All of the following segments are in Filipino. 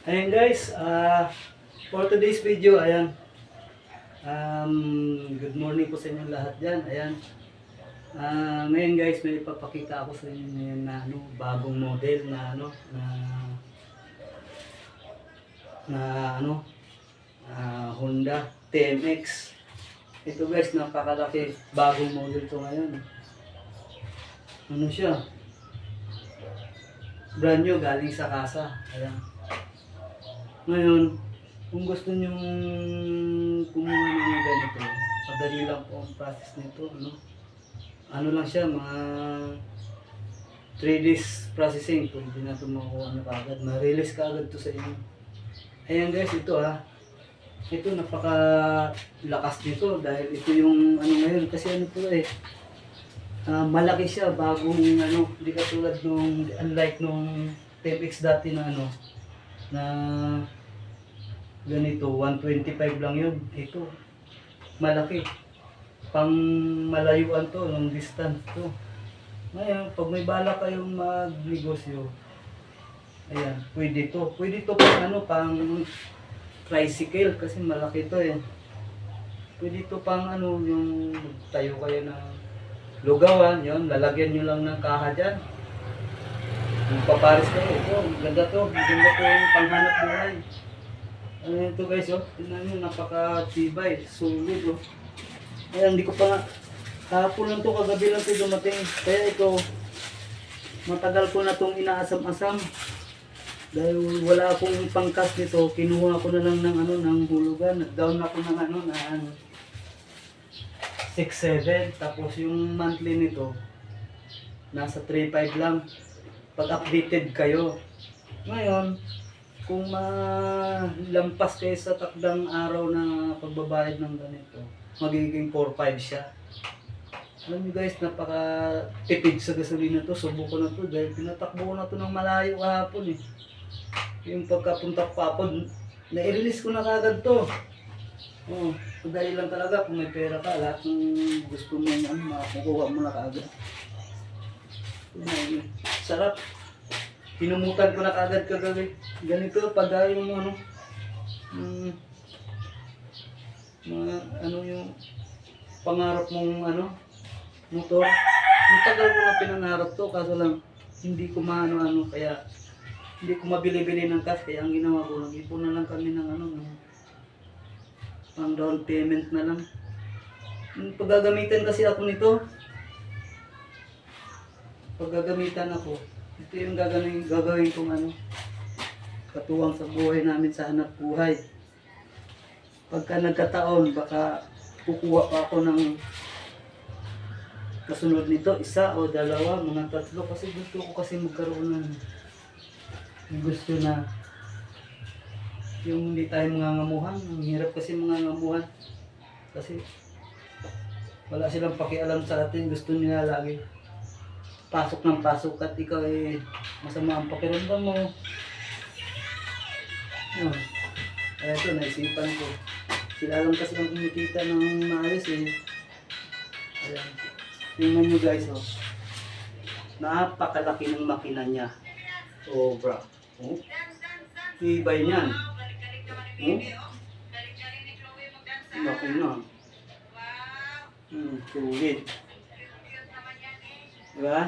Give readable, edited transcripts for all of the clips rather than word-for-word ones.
Ayan guys, for today's video, ayan, good morning po sa inyo lahat dyan, ayan. Ngayon guys, may ipapakita ako sa inyo ngayon na bagong model na na ano, Honda TMX. Ito guys, napakalaki, bagong model to ngayon. Ano siya? Brand new, galing sa kasa, ayan. Ngayon, kung gusto nyong kumuha ng ganito, madali lang po ang process nito, ano lang siya, mga 3 days processing, pwede na ito makuha nyo kaagad, ma-release kaagad to sa inyo. Ayan guys, ito ito napakalakas nito dahil ito yung ngayon, kasi malaki siya, bagong hindi katulad nung, unlike nung TMX dati na na ganito, 125 lang yun. Ito, malaki. Pang malayuan to, long distance to. Ngayon, pag may bala kayong magnegosyo, ayan, pwede to. Pwede to pang tricycle kasi malaki to eh. Pwede to pang yung tayo kayo ng lugawan, yun, lalagyan nyo lang ng kaha dyan. Yung paparis kayo, ito, ganda to yung panghanap buhay. Ano ito guys, tingnan nyo, napaka-tibay, sulit Ayan, hindi ko pa nga, kahapon lang to, kagabi lang to dumating. Kaya ito, matagal ko na itong inaasam-asam. Dahil wala akong pangkas nito, kinuha ko na lang ng hulugan. Down ako ng 6-7, tapos yung monthly nito nasa 3-5 lang pag updated kayo. Ngayon, kung malampas kayo sa takdang araw na pagbabayad ng ganito, magiging 4-5 siya. Alam nyo guys, napaka tipid sa gasolina to. Subo ko na to dahil pinatakbo ko na to ng malayo kahapon eh. Yung pagkapunta papon, na-release ko na kagad to. Dahil lang talaga kung may pera ka, lahat ng gusto mo makukuha mo na kagad. Sarap. Pinumutan ko na kagad kagabi. Ganito pag yung yung pangarap mong motor. Matagal ko na pinangarap to, kaso lang hindi ko kaya hindi ko mabili-bili ng cash, kaya ang ginawa ko lang, ipon na lang kami ng pang down payment na lang. Paggagamitan kasi ako nito. Paggagamitan ako. Ito yung gagawin kong katuwang sa buhay namin sa hanap buhay. Pagka nagkataon, baka kukuha pa ako ng kasunod nito, 1 o 2, mga 3, kasi gusto ko kasi magkaroon ng gusto na yung hindi tayo mangangamuhan. Ang hirap kasi mangangamuhan kasi wala silang pakialam sa atin. Gusto nila lagi pasok ng pasok at ikaw masama ang pakiramdam mo. Kaya ito, naisipan ko, sila lang kasi ang kumikita ng maayos eh. Ayan, tingnan nyo guys napakalaki ng makina niya. Sobra. Tibay niyan. Laki na. Sulit. Diba?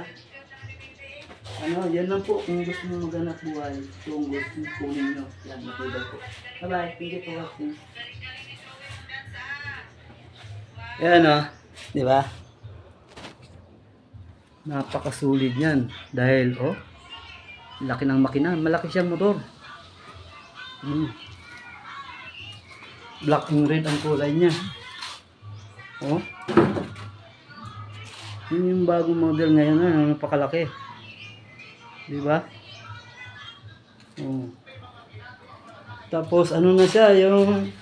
Yan lang po. Kung gusto mo maghanap buhay, kung gusto mo kunin nyo. Yan, matibay po. Bye-bye. Thank you for watching. Yan diba? Napakasulit yan. Dahil, laki ng makina. Malaki siyang motor. Black and red ang kulay niya. Yun yung bagong model ngayon napakalaki. Diba? Tapos na siya, yung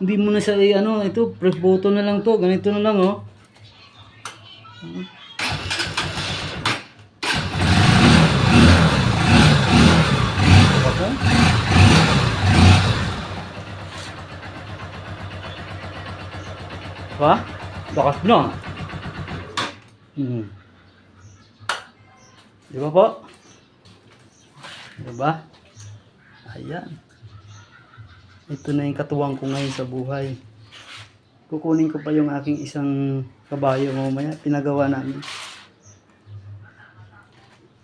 hindi mo na siya ito, press button na lang to, ganito na lang Diba? Bakas na. Diba po? Diba? Ayan. Ito na yung katuwang ko ngayon sa buhay. Kukunin ko pa yung aking isang kabayo mamaya. Pinagawa namin.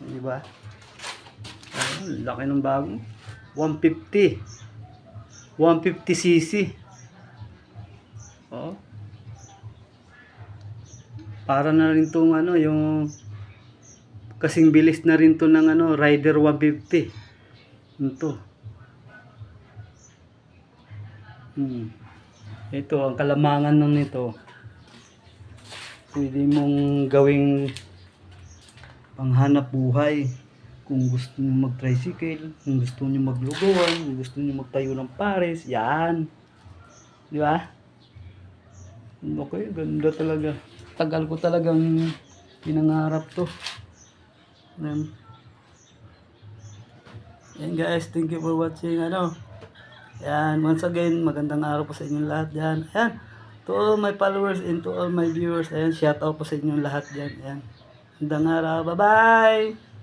Diba? Ayun, laki ng bago. 150. 150cc. Oh. Para na rin tong ano, yung kasing bilis na rin to ng ano, Rider 150. Ito. Ito, ang kalamangan nun nito. Pwede mong gawing panghanap buhay. Kung gusto nyo mag-tricycle, kung gusto nyo maglugawan, kung gusto nyo magtayo ng pares, yan. Di ba? Okay, ganda talaga. Tagal ko talagang pinangarap to. Yan guys, thank you for watching. Yan, once again, magandang araw po sa inyong lahat dyan. Ayan, to all my followers and to all my viewers, ayan, shout out po sa inyong lahat dyan. Ayan, magandang araw, bye bye!